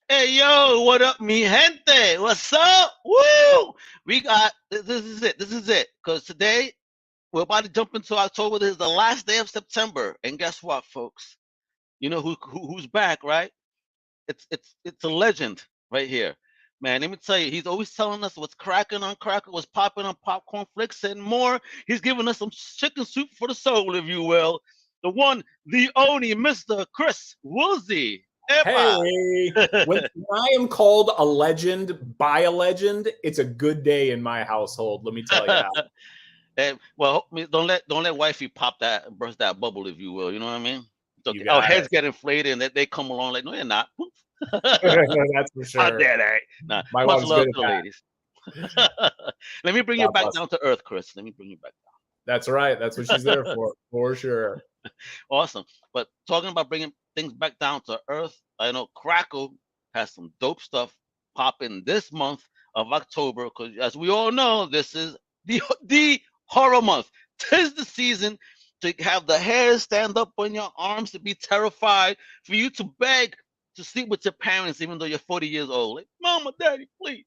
Hey yo, what up, mi gente? What's up? Woo! We got this is it. This is it. Because today we're about to jump into October. This is the last day of September, and guess what, folks? You know who's back, right? It's a legend right here, man. Let me tell you, he's always telling us what's cracking on Crackle, what's popping on popcorn flicks, and more. He's giving us some chicken soup for the soul, if you will. The one, the only, Mr. Chris Woolsey. Epa. Hey, when I am called a legend by a legend, it's a good day in my household. Let me tell you. And, well, don't let wifey pop that burst that bubble, if you will. You know what I mean? So You our got heads it. get inflated, and they come along like, no, you're not. That's for How sure. dare they? Nah, My much wife's love good to at the that. ladies. Let me bring you God back bless. down to earth, Chris. Let me bring you back That's right. That's what she's there down. for sure. Awesome. But talking about bringing things back down to earth, I know Crackle has some dope stuff popping this month of October because, as we all know, this is the horror month. Tis the season to have the hairs stand up on your arms, to be terrified, for you to beg to sleep with your parents, even though you're 40 years old. Like, Mama, Daddy, please.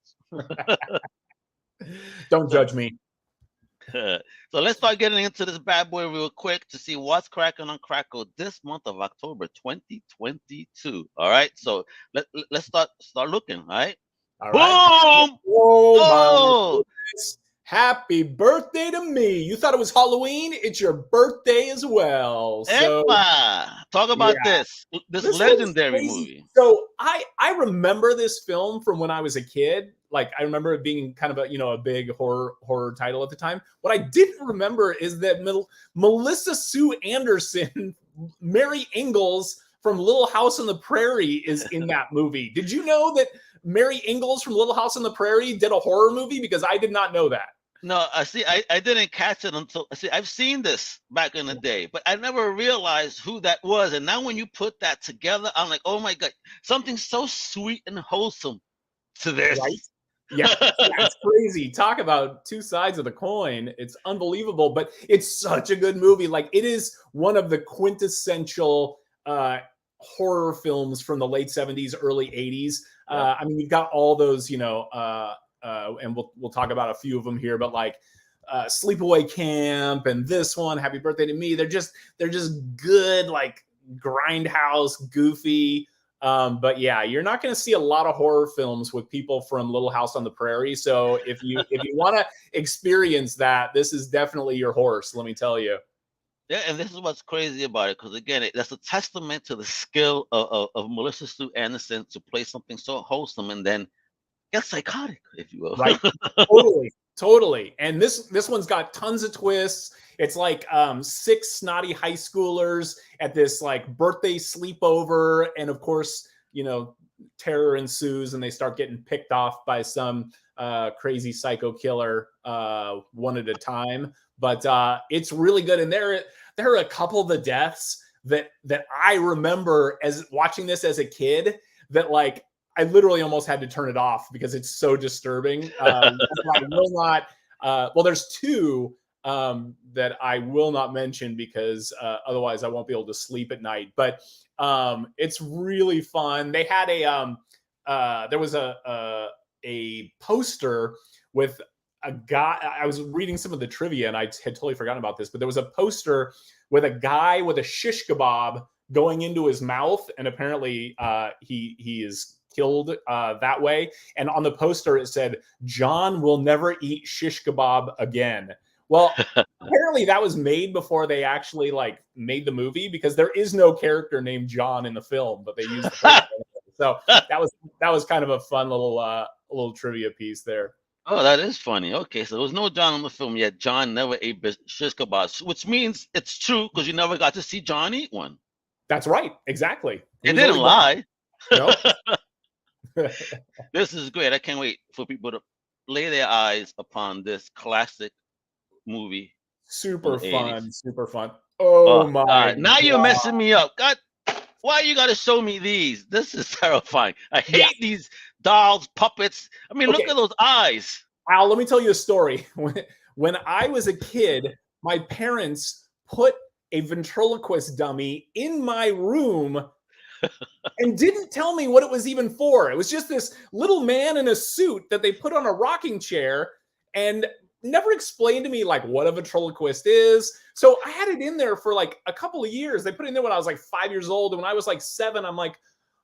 Don't So, judge me. so let's start getting into this bad boy real quick to see what's cracking on Crackle this month of October 2022. All right, so let's start looking. All right, All right. boom. Oh my Oh, goodness. Happy birthday to me. You thought it was Halloween? It's your birthday as well. So epa! Talk yeah. about this This one's legendary crazy. movie. So I remember this film from when I was a kid. Like I remember it being kind of a big horror title at the time. What I didn't remember is that Melissa Sue Anderson, Mary Ingalls from Little House on the Prairie is in that movie. Did you know that Mary Ingalls from Little House on the Prairie did a horror movie? Because I did not know that. No, I see. I didn't catch it until I see. I've seen this back in the day, but I never realized who that was. And now when you put that together, I'm like, oh my god, something so sweet and wholesome to Right? this. Yeah, it's crazy. Talk about two sides of the coin. It's unbelievable, but it's such a good movie. Like it is one of the quintessential horror films from the late 70s, early 80s. Yep. I mean, you've got all those, and we'll talk about a few of them here, but like Sleepaway Camp and this one, Happy Birthday to Me. They're just good, like grindhouse, goofy. But yeah, you're not going to see a lot of horror films with people from Little House on the Prairie. So if you want to experience that, this is definitely your horse. Let me tell you. Yeah, and this is what's crazy about it, because again, that's a testament to the skill of Melissa Sue Anderson to play something so wholesome and then get psychotic, if you will. Right? Totally. And this one's got tons of twists. It's like six snotty high schoolers at this like birthday sleepover, and of course, terror ensues, and they start getting picked off by some crazy psycho killer one at a time. But it's really good, and there are a couple of the deaths that I remember as watching this as a kid that like I literally almost had to turn it off because it's so disturbing. I will not. Well, there's two that I will not mention because otherwise I won't be able to sleep at night. But it's really fun. They had there was a poster with a guy. I was reading some of the trivia and I had totally forgotten about this, but there was a poster with a guy with a shish kebab going into his mouth, and apparently he is killed that way. And on the poster it said, "John will never eat shish kebab again." Well, apparently that was made before they actually like made the movie, because there is no character named John in the film, but they used the poster. So that was kind of a fun little trivia piece there. Oh, that is funny. Okay, so there was no John in the film yet. John never ate shish kebabs, which means it's true because you never got to see John eat one. That's right. Exactly. He It was didn't always lie. no. This is great. I can't wait for people to lay their eyes upon this classic movie from Super the 80s. fun. Super fun. Oh Oh, my God. Now you're God. messing me up. God, why you got to show me these? This is terrifying. I hate these dolls, puppets. I mean, look Okay. at those eyes. Al, let me tell you a story. When I was a kid, my parents put a ventriloquist dummy in my room and didn't tell me what it was even for. It was just this little man in a suit that they put on a rocking chair and never explained to me like what a ventriloquist is. So I had it in there for like a couple of years. They put it in there when I was like 5 years old. And when I was like 7, I'm like,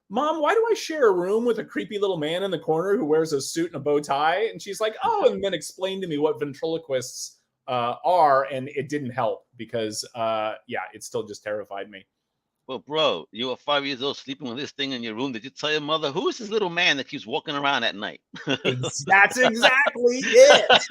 Mom, why do I share a room with a creepy little man in the corner who wears a suit and a bow tie? And she's like, oh, and then explained to me what ventriloquists are. And it didn't help because, it still just terrified me. Well, bro, you were 5 years old sleeping with this thing in your room. Did you tell your mother, who is this little man that keeps walking around at night? That's exactly it.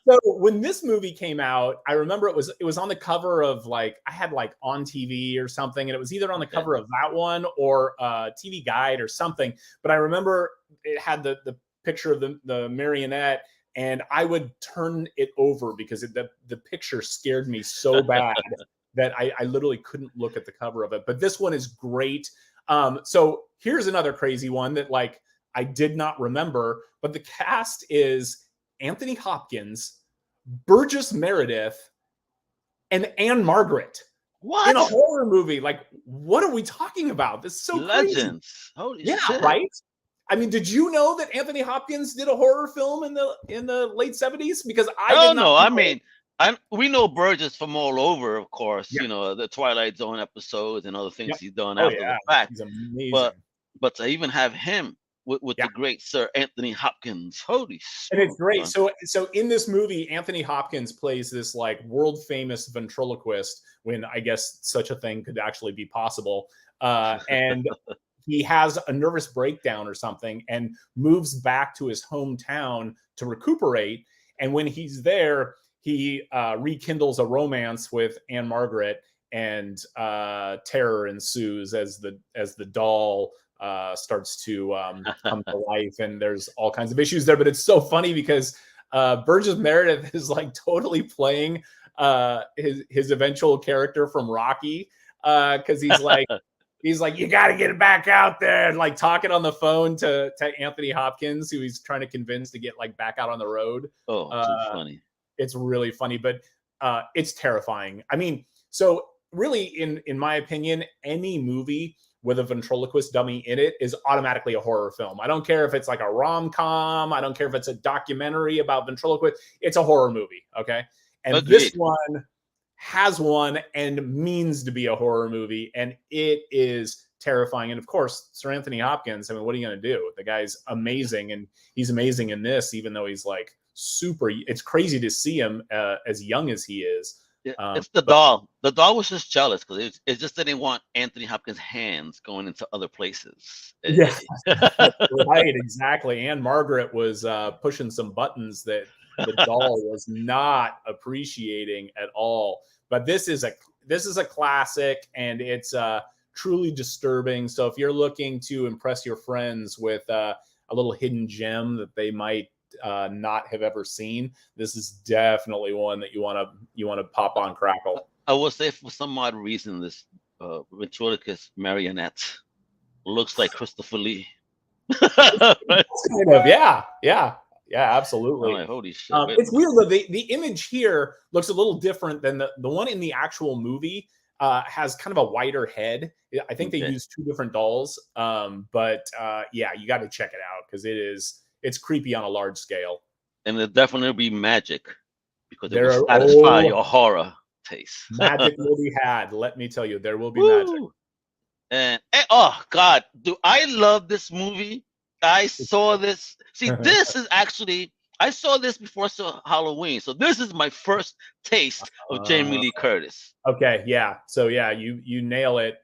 So when this movie came out, I remember it was on the cover of like, I had like On TV or something, and it was either on the cover of that one or TV Guide or something. But I remember it had the picture of the marionette, and I would turn it over because the picture scared me so bad that I literally couldn't look at the cover of it. But this one is great. So here's another crazy one that like I did not remember, but the cast is Anthony Hopkins, Burgess Meredith, and Anne Margaret. What? In a horror movie. Like, what are we talking about? This is so Legends. Crazy. Holy shit. Right? I mean, did you know that Anthony Hopkins did a horror film in the late 70s? Because I did not know. I mean, we know Burgess from all over, of course. Yeah. You know, the Twilight Zone episodes and other things he's done after the fact. He's amazing. But to even have him with the great Sir Anthony Hopkins, holy shit! And it's great. So in this movie, Anthony Hopkins plays this like world famous ventriloquist, when I guess such a thing could actually be possible, and he has a nervous breakdown or something and moves back to his hometown to recuperate. And when he's there, he rekindles a romance with Anne Margaret, and terror ensues as the doll starts to come to life, and there's all kinds of issues there. But it's so funny because Burgess Meredith is like totally playing his eventual character from Rocky, because he's like you got to get it back out there, and like talking on the phone to Anthony Hopkins, who he's trying to convince to get like back out on the road. Oh, too funny. It's really funny, but it's terrifying. I mean, so really, in my opinion, any movie with a ventriloquist dummy in it is automatically a horror film. I don't care if it's like a rom-com. I don't care if it's a documentary about ventriloquists. It's a horror movie, okay? And Agreed. This one has one and means to be a horror movie, and it is terrifying. And of course, Sir Anthony Hopkins, I mean, what are you going to do? The guy's amazing, and he's amazing in this, even though he's like super. It's crazy to see him as young as he is. It's the doll. The doll was just jealous because it just didn't want Anthony Hopkins' hands going into other places. Yeah, right, exactly. Anne Margaret was pushing some buttons that the doll was not appreciating at all. But this is a classic, and it's truly disturbing. So if you're looking to impress your friends with a little hidden gem that they might not have ever seen, this is definitely one that you want to pop on Crackle. I will say, for some odd reason, this ventriloquist marionette looks like Christopher Lee. Kind of, yeah, absolutely. Like, holy shit! It's weird though. The image here looks a little different than the one in the actual movie. Has kind of a wider head. I think they used two different dolls. But you got to check it out because it's creepy on a large scale. And there'll definitely be magic because it will satisfy your horror taste. Magic will be had. Let me tell you, there will be magic. And oh God, do I love this movie? I saw this. See, this is actually, I saw this before I saw Halloween. So this is my first taste of Jamie Lee Curtis. Okay, yeah. So yeah, you nail it.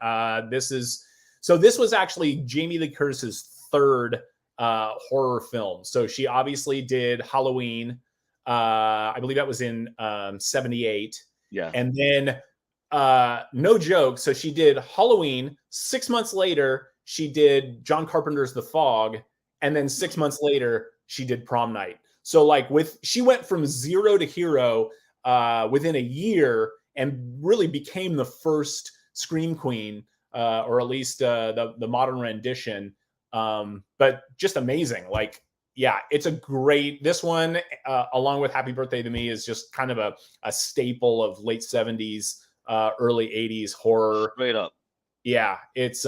This was actually Jamie Lee Curtis's third horror film. So she obviously did Halloween. I believe that was in 78. Yeah. And then no joke. So she did Halloween. 6 months later, she did John Carpenter's The Fog. And then 6 months later, she did Prom Night. So like she went from zero to hero within a year and really became the first Scream Queen, or at least the modern rendition. But just amazing. Like, yeah, it's a great, this one, along with Happy Birthday to Me, is just kind of a staple of late 70s, early 80s horror. Straight up. Yeah, it's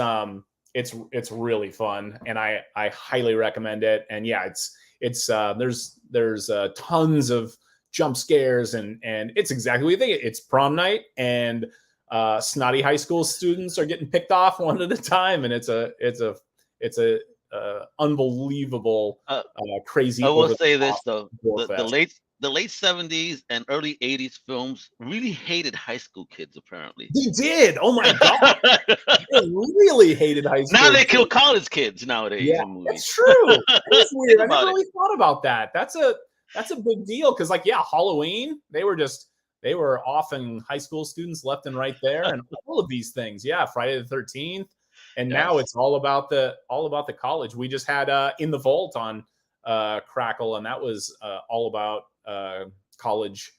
it's really fun, and I highly recommend it. And yeah, it's there's tons of jump scares, and it's exactly what you think. It's prom night, and snotty high school students are getting picked off one at a time, and it's a unbelievable crazy. I will say this though, the late 70s and early 80s films really hated high school kids, apparently. They did. Oh my god. They really hated high school. Now they kill college kids nowadays. Yeah, in movies. that's true. That's weird. I never really thought about that. That's a big deal, because like, yeah, Halloween, they were often high school students left and right there, and all of these things. Yeah, Friday the 13th. And now it's all about the college. We just had In the Vault on Crackle, and that was all about college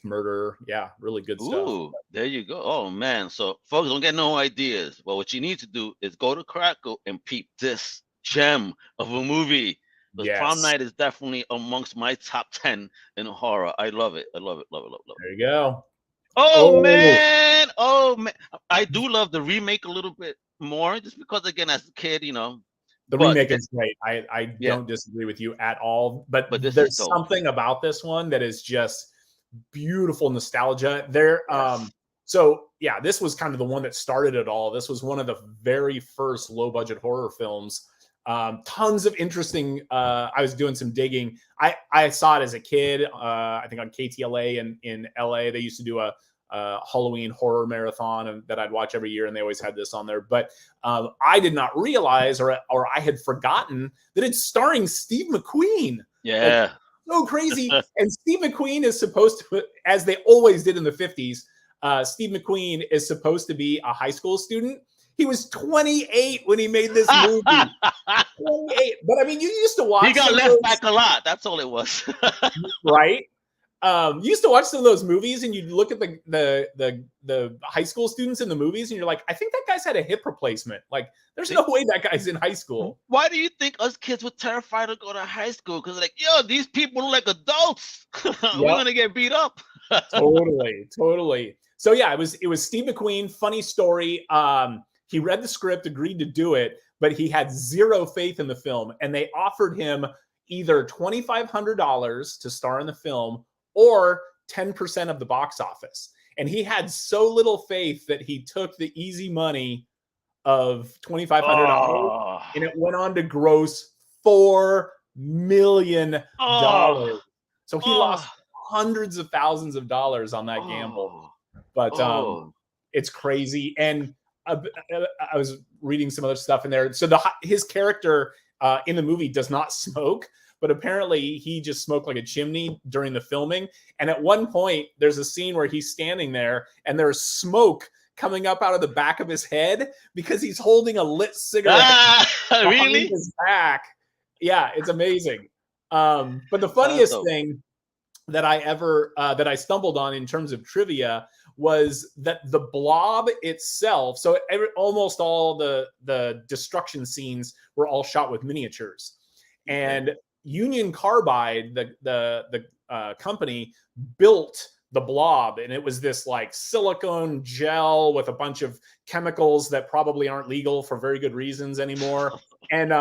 murder. Yeah, really good stuff. Ooh, there you go. Oh man. So folks, don't get no ideas. Well, what you need to do is go to Crackle and peep this gem of a movie. Yes. Prom Night is definitely amongst my top 10 in horror. I love it. I love it. Love it. Love it. There you go. Oh man. Oh man. I do love the remake a little bit more, just because, again, as a kid, the remake is great. I don't disagree with you at all, but there's something about this one that is just beautiful nostalgia there. So yeah, this was kind of the one that started it all. This was one of the very first low budget horror films. Tons of interesting, I was doing some digging. I saw it as a kid, I think on KTLA in LA. They used to do a Halloween horror marathon, and that I'd watch every year, and they always had this on there. But I did not realize, or I had forgotten, that it's starring Steve McQueen. Yeah, like, so crazy. And Steve McQueen is supposed to, as they always did in the 50s, Steve McQueen is supposed to be a high school student. He was 28 when he made this movie. 28. But I mean, you used to watch. He got left back a lot. That's all it was. Right. You used to watch some of those movies, and you'd look at the high school students in the movies, and you're like, I think that guy's had a hip replacement. Like, there's no way that guy's in high school. Why do you think us kids were terrified to go to high school? Because like, yo, these people look like adults. We're gonna get beat up. Totally. So yeah, it was Steve McQueen. Funny story. He read the script, agreed to do it, but he had zero faith in the film, and they offered him either $2,500 to star in the film or 10% of the box office. And he had so little faith that he took the easy money of $2,500, and it went on to gross $4 million. So he lost hundreds of thousands of dollars on that gamble. But it's crazy. And I was reading some other stuff in there. So his character in the movie does not smoke, but apparently he just smoked like a chimney during the filming. And at one point, there's a scene where he's standing there, and there's smoke coming up out of the back of his head because he's holding a lit cigarette really? His back. Yeah, it's amazing. But the funniest thing that I stumbled on in terms of trivia was that the blob itself, so almost all the destruction scenes were all shot with miniatures. And Union Carbide, the company, built the blob, and it was this like silicone gel with a bunch of chemicals that probably aren't legal for very good reasons anymore. And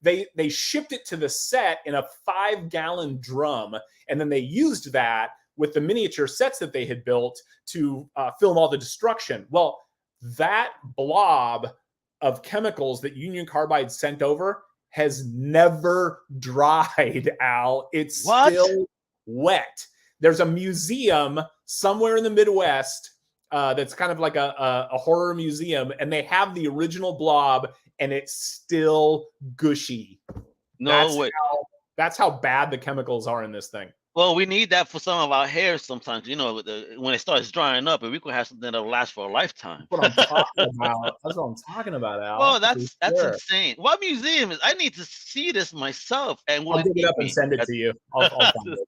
they shipped it to the set in a 5-gallon drum, and then they used that with the miniature sets that they had built to film all the destruction. Well, that blob of chemicals that Union Carbide sent over has never dried, Al. It's still wet. There's a museum somewhere in the Midwest that's kind of like a horror museum, and they have the original blob, and it's still gushy. That's how bad the chemicals are in this thing. Well, we need that for some of our hair sometimes, when it starts drying up, and we could have something that'll last for a lifetime. That's what I'm talking about. That's what I'm talking about, Al. Oh, that's insane. What museum is? I need to see this myself. And I'll dig it up and send it to you. I'll find it.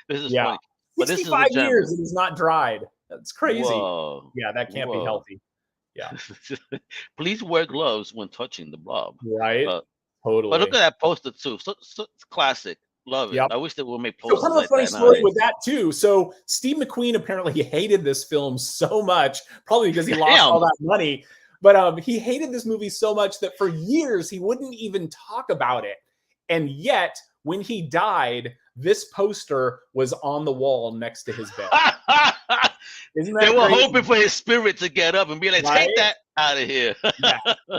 This is funny. But 65 years it is not dried. That's crazy. Whoa. Yeah, that can't be healthy. Yeah. Please wear gloves when touching the blob. Right. Totally. But look at that poster too. So it's classic. Love it. Yep. I wish they would make posters. So kind of a funny story with that too. So Steve McQueen apparently hated this film so much, probably because he lost all that money. But he hated this movie so much that for years he wouldn't even talk about it. And yet, when he died, this poster was on the wall next to his bed. Isn't that they were crazy? Hoping for his spirit to get up and be like, Right? take that out of here.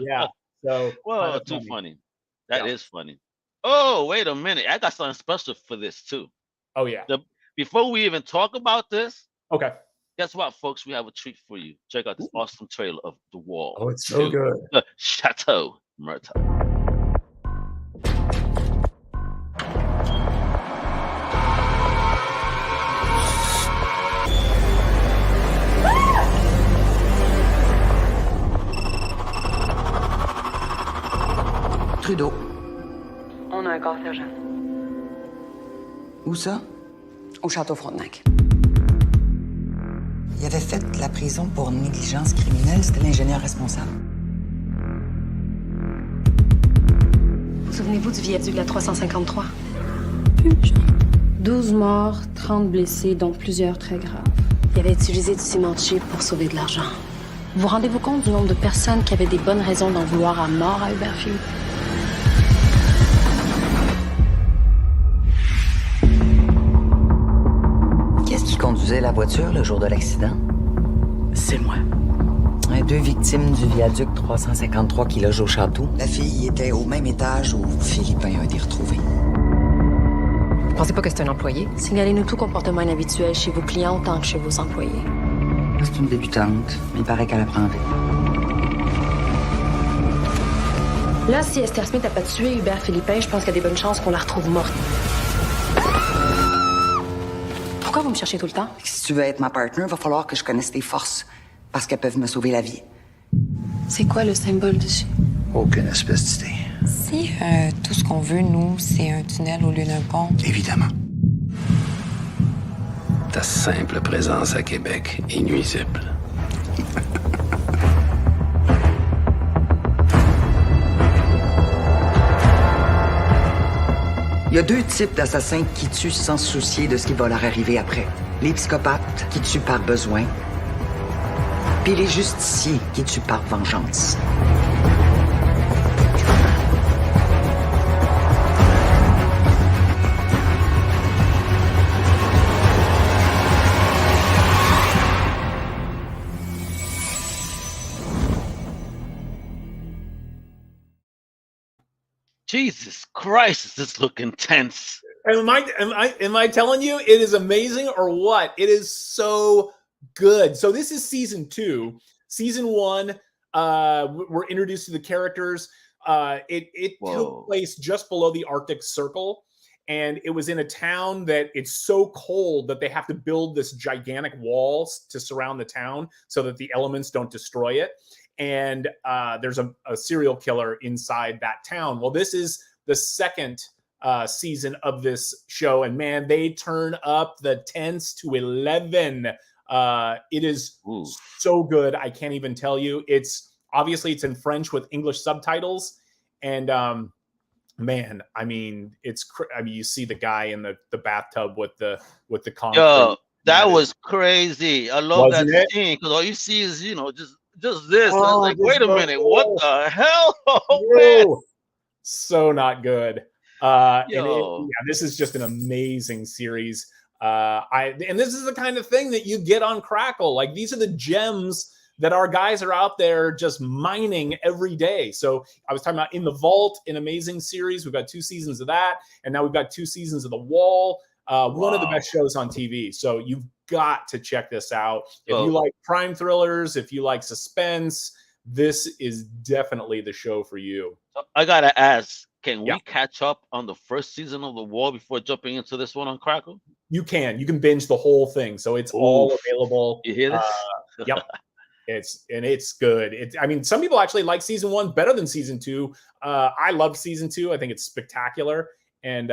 Yeah. So, well, too funny. That is funny. Oh, wait a minute. I got something special for this too. Oh, yeah. Before we even talk about this, okay. Guess what, folks? We have a treat for you. Check out this awesome trailer of The Wall. Oh, it's so good. The Chateau Murtaugh. Trudeau. On a un corps sergent. Où ça? Au Château Frontenac. Il avait fait la prison pour négligence criminelle. C'était l'ingénieur responsable. Souvenez-vous du viaduc de la 353? 12 morts, 30 blessés, dont plusieurs très graves. Il avait utilisé du ciment cheap pour sauver de l'argent. Vous rendez-vous compte du nombre de personnes qui avaient des bonnes raisons d'en vouloir à mort à Hubert Philippe? Qu'est-ce qui conduisait la voiture le jour de l'accident? C'est moi. 2 victimes du viaduc 353 qui loge au château. La fille était au même étage où Philippin a été retrouvé. Vous pensez pas que c'est un employé? Signalez-nous tout comportement inhabituel chez vos clients autant que chez vos employés. C'est une débutante, mais il paraît qu'elle apprend vite. Là, si Esther Smith n'a pas tué Hubert Philippin, je pense qu'il y a des bonnes chances qu'on la retrouve morte. Pourquoi vous me cherchez tout le temps? Si tu veux être ma partner, il va falloir que je connaisse tes forces, parce qu'elles peuvent me sauver la vie. C'est quoi le symbole dessus? Aucune espèce d'idée. Si tout ce qu'on veut, nous, c'est un tunnel au lieu d'un pont. Évidemment. Ta simple présence à Québec est nuisible. Il y a 2 types d'assassins qui tuent sans se soucier de ce qui va leur arriver après. Les psychopathes qui tuent par besoin, puis les justiciers qui tuent par vengeance. Jesus Christ, this look intense. Am I telling you it is amazing or what? It is so good. So this is season 2. Season 1, we're introduced to the characters. It took place just below the Arctic Circle, and it was in a town that it's so cold that they have to build this gigantic walls to surround the town so that the elements don't destroy it. And there's a serial killer inside that town. Well, this is the second season of this show, and man, they turn up the tense to 11. It is so good. I can't even tell you. It's in French with English subtitles, and man, I mean, you see the guy in the bathtub with the concrete. Yo, that was crazy. I love that scene because all you see is just this. I was like, wait a minute, what the hell? Oh, man. So not good. This is just an amazing series. And this is the kind of thing that you get on Crackle. Like, these are the gems that our guys are out there just mining every day. So I was talking about In the Vault, an amazing series. We've got 2 seasons of that, and now we've got 2 seasons of The Wall. One of the best shows on TV. So you've got to check this out. If you like crime thrillers, if you like suspense, this is definitely the show for you. I gotta ask, can we catch up on the first season of The Wall before jumping into this one on Crackle? You can binge the whole thing. So it's all available. You hear this? Yep. It's good. Some people actually like season 1 better than season 2. I love season 2. I think it's spectacular. And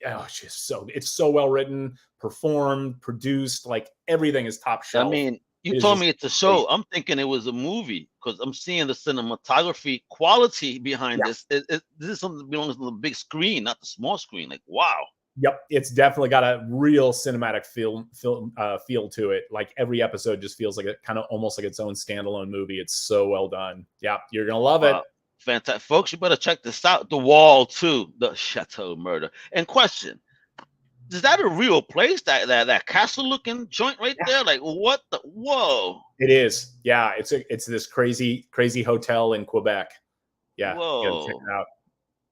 it's so well written, performed, produced, like everything is top shelf. I mean, you told me it's a show. I'm thinking it was a movie because I'm seeing the cinematography quality behind this. This is something that belongs on the big screen, not the small screen. Like, wow. Yep, it's definitely got a real cinematic feel to it. Like every episode just feels like it kind of almost like its own standalone movie. It's so well done. Yeah, you're gonna love it. Fantastic, folks. You better check this out. The Wall 2, the Chateau Murder. And question: is that a real place? That castle looking joint right there? Like what the? Whoa! It is. Yeah, it's this crazy hotel in Quebec. Yeah, whoa! You gotta check it out.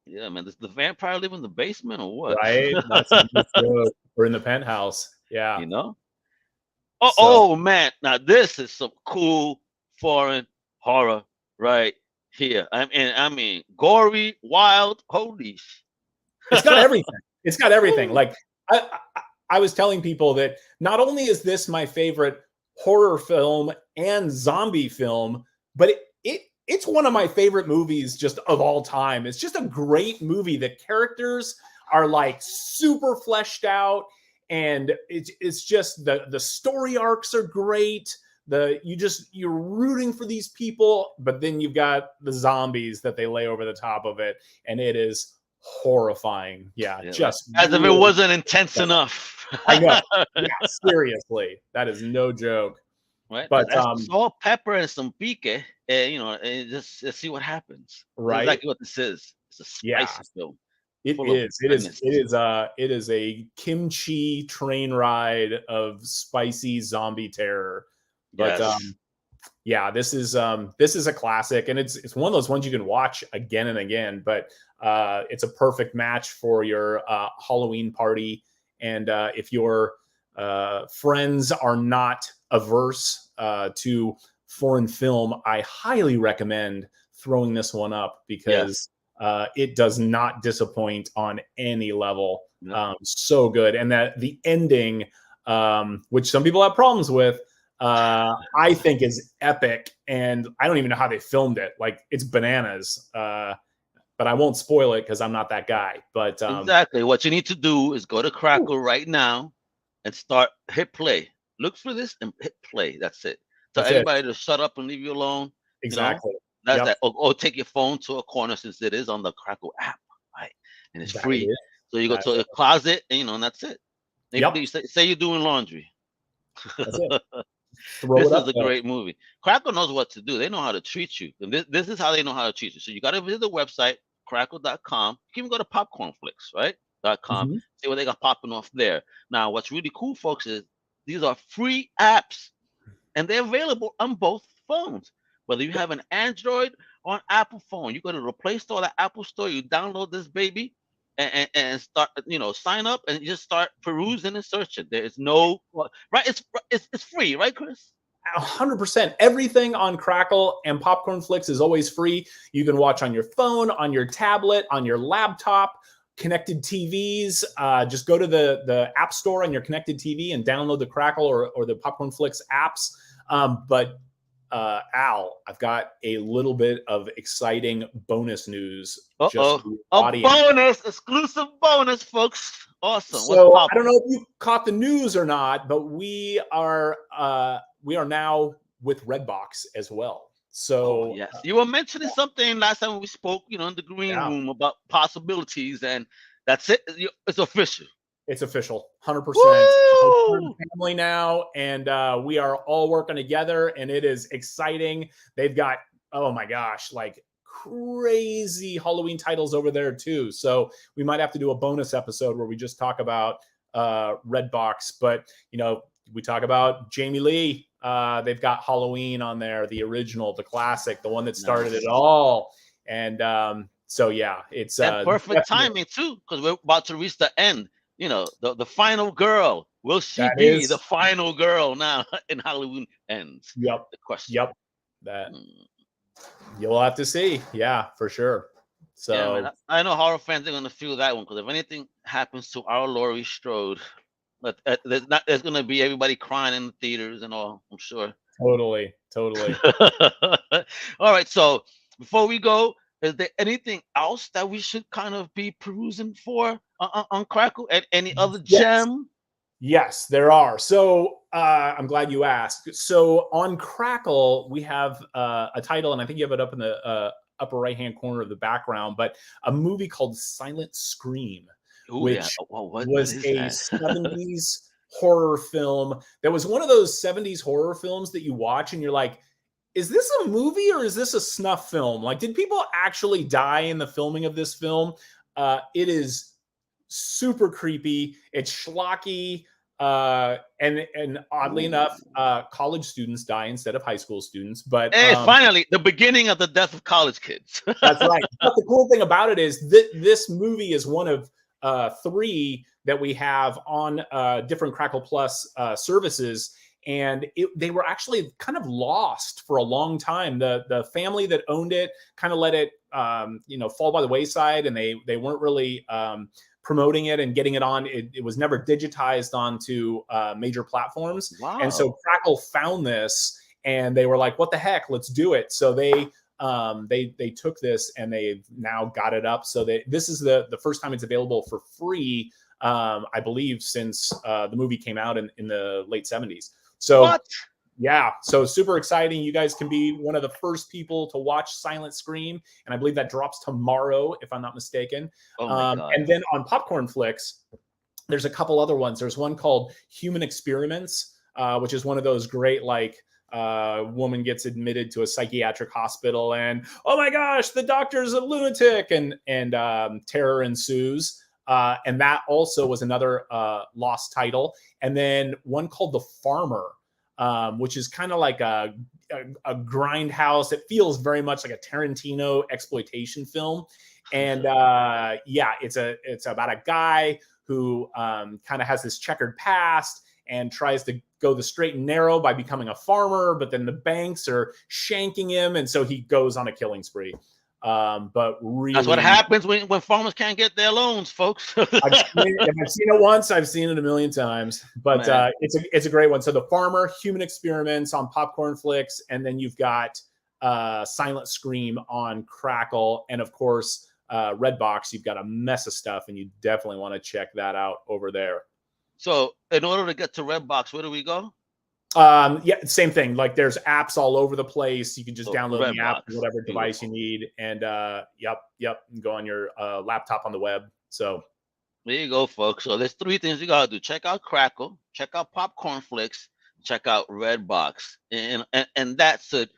Yeah, man. Does the vampire live in the basement or what? Right? That's or in the penthouse. Yeah. You know? Oh man. Now this is some cool foreign horror right here. I mean gory, wild, holy It's got everything. It's got everything. Like I was telling people that not only is this my favorite horror film and zombie film, but it's one of my favorite movies just of all time. It's just a great movie. The characters are like super fleshed out, and it's just the story arcs are great. You're rooting for these people, but then you've got the zombies that they lay over the top of it, and it is horrifying. Yeah, just as if it wasn't intense enough. I know. Yeah, seriously, that is no joke. Right, but salt, pepper, and some pique, and just see what happens. Right, that's exactly what this is. It's a spicy film. It is a kimchi train ride of spicy zombie terror. But yeah, this is a classic, and it's one of those ones you can watch again and again. But it's a perfect match for your Halloween party, and if your friends are not averse to foreign film, I highly recommend throwing this one up because it does not disappoint on any level. So good. And that the ending, which some people have problems with, I think is epic. And I don't even know how they filmed it. Like, it's bananas. But I won't spoil it because I'm not that guy. But exactly. What you need to do is go to Crackle right now and hit play. Look for this and hit play. That's it. So everybody to shut up and leave you alone. Exactly. That's that. Or take your phone to a corner, since it is on the Crackle app, right? And it's free. So you go to a closet, and and that's it. Maybe you say you're doing laundry. That's it. This is a great movie. Crackle knows what to do. They know how to treat you. And this is how they know how to treat you. So you got to visit the website, crackle.com. You can even go to popcornflix, right? .com. See what they got popping off there. Now, what's really cool, folks, is these are free apps, and they're available on both phones. Whether you have an Android or an Apple phone, you go to the Play Store, the Apple Store, you download this baby, and start, sign up and just start perusing and searching. There is no right. It's free, right, Chris? 100%. Everything on Crackle and Popcorn Flicks is always free. You can watch on your phone, on your tablet, on your laptop, connected TVs. Just go to the App Store on your connected TV and download the Crackle or the Popcorn Flicks apps. But Al, I've got a little bit of exciting bonus news. Exclusive bonus, folks. Awesome. So I don't know if you caught the news or not, but we are now with Redbox as well. So yes, you were mentioning something last time we spoke, in the green room about possibilities, and that's it. It's official. It's official, 100%. Family now, and we are all working together, and it is exciting. They've got, oh my gosh, like crazy Halloween titles over there too. So we might have to do a bonus episode where we just talk about Redbox. But we talk about Jamie Lee. They've got Halloween on there, the original, the classic, the one that started it all. And so yeah, it's perfect timing too, because we're about to reach the end. The final girl. Will she be the final girl now in Halloween Ends? Yep. The question. Yep. That you'll have to see. Yeah, for sure. So yeah, man, I know horror fans are going to feel that one, because if anything happens to our Laurie Strode, but there's going to be everybody crying in the theaters and all, I'm sure. Totally. All right. So before we go, is there anything else that we should kind of be perusing for on Crackle? And any other gem? Yes, there are. So I'm glad you asked. So on Crackle, we have a title, and I think you have it up in the upper right-hand corner of the background, but a movie called Silent Scream, Ooh, yeah. which What was is a that? 70s horror film that was one of those 70s horror films that you watch and you're like, is this a movie or is this a snuff film? Like, did people actually die in the filming of this film? It is super creepy. It's schlocky. And oddly enough, college students die instead of high school students. But Hey, finally, the beginning of the death of college kids. that's right. But the cool thing about it is that this movie is one of 3 that we have on different Crackle Plus services. And they were actually kind of lost for a long time. The family that owned it kind of let it fall by the wayside, and they weren't really promoting it and getting it on. It was never digitized onto major platforms. Wow. And so Crackle found this and they were like, what the heck, let's do it. So they took this and they've now got it up. So this is the first time it's available for free, I believe, since the movie came out in the late 70s. So what? Yeah, so super exciting. You guys can be one of the first people to watch Silent Scream, and I believe that drops tomorrow, if I'm not mistaken. Oh my God. And then on Popcorn Flicks, there's a couple other ones. There's one called Human Experiments, which is one of those great, like, woman gets admitted to a psychiatric hospital, and oh my gosh, the doctor's a lunatic, and terror ensues. And that also was another lost title. And then one called The Farmer, which is kind of like a grindhouse. It feels very much like a Tarantino exploitation film. And it's about a guy who kind of has this checkered past and tries to go the straight and narrow by becoming a farmer, but then the banks are shanking him, and so he goes on a killing spree. But really, that's what happens when farmers can't get their loans, folks. If I've seen it once, I've seen it a million times. But it's a great one. So The Farmer, Human Experiments on Popcorn Flicks, and then you've got Silent Scream on Crackle, and of course Redbox. You've got a mess of stuff, and you definitely want to check that out over there. So in order to get to Redbox, where do we go? Same thing. Like, there's apps all over the place. You can just download Redbox, the app, whatever device you need, and and go on your laptop on the web. So there you go, folks. So there's 3 things you gotta do: check out Crackle, check out Popcorn Flicks, check out Redbox, and that should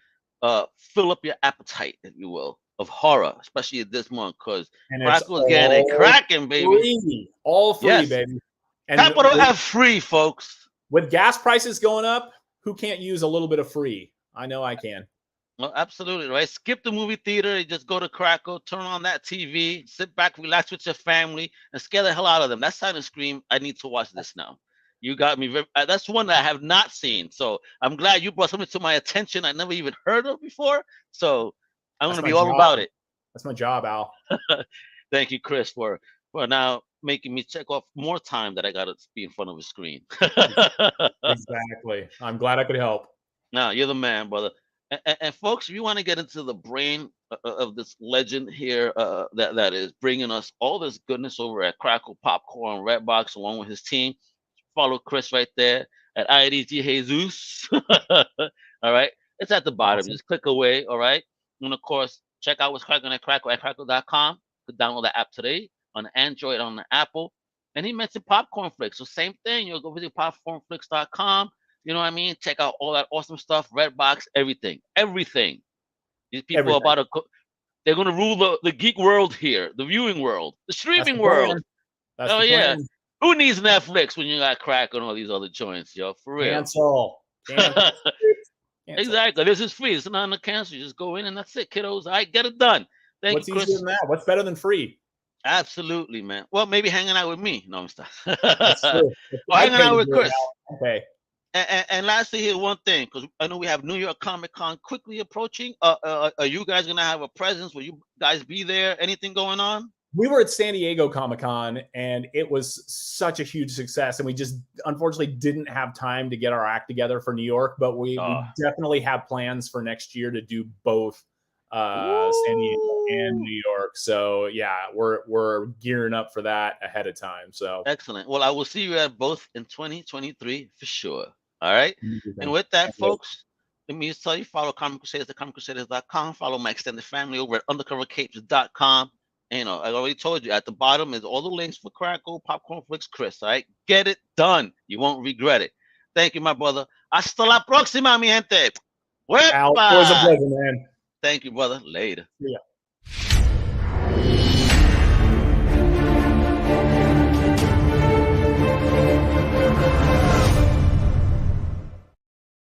fill up your appetite, if you will, of horror, especially this month, because Crackle's getting a cracking, baby. All free, yes. baby. And Capital F free, folks. With gas prices going up, who can't use a little bit of free? I know I can. Well, absolutely, right? Skip the movie theater. You just go to Crackle, turn on that TV, sit back, relax with your family, and scare the hell out of them. That's Silent Scream. I need to watch this now. You got me. That's one that I have not seen. So I'm glad you brought something to my attention I never even heard of before. So I'm going to be all about it. That's my job, Al. Thank you, Chris, for now making me check off more time that I got to be in front of a screen. Exactly. I'm glad I could help. No, you're the man, brother. And folks, if you want to get into the brain of this legend here that is bringing us all this goodness over at Crackle, Popcorn, Redbox, along with his team, follow Chris right there at IDG Jesus. All right. It's at the bottom. Awesome. Just click away. All right. And of course, check out what's cracking at Crackle at crackle.com. You can download the app today on Android, on the Apple. And he mentioned Popcorn Flicks. So same thing. You'll go visit popcornflix.com. You know what I mean? Check out all that awesome stuff. Redbox, everything. These people are about to they're going to rule the geek world here, the viewing world, the streaming world. Oh, yeah. Who needs Netflix when you got Crack and all these other joints, yo? For real. Cancel. Exactly. This is free. It's not a cancel. You just go in and that's it, kiddos. All right, get it done. What's easier than that? What's better than free? Absolutely, man. Well, maybe hanging out with me. No, I'm stuck. That's true. Or hanging out with Chris. Okay. And lastly, here one thing, because I know we have New York Comic Con quickly approaching. Are you guys gonna have a presence? Will you guys be there? Anything going on? We were at San Diego Comic Con, and it was such a huge success. And we just unfortunately didn't have time to get our act together for New York, but we definitely have plans for next year to do both San Diego and New York. So yeah, we're gearing up for that ahead of time. So excellent. Well, I will see you at both in 2023 for sure. All right. And with that, folks, let me just tell you, follow Comic Crusaders at comiccrusaders.com. Follow my extended family over at undercovercapes.com. You know, I already told you at the bottom is all the links for Crackle, Popcorn Flicks, Chris. All right, get it done. You won't regret it. Thank you, my brother. Hasta la próxima, mi gente. Al, always a pleasure, man. Thank you, brother. Later. Yeah.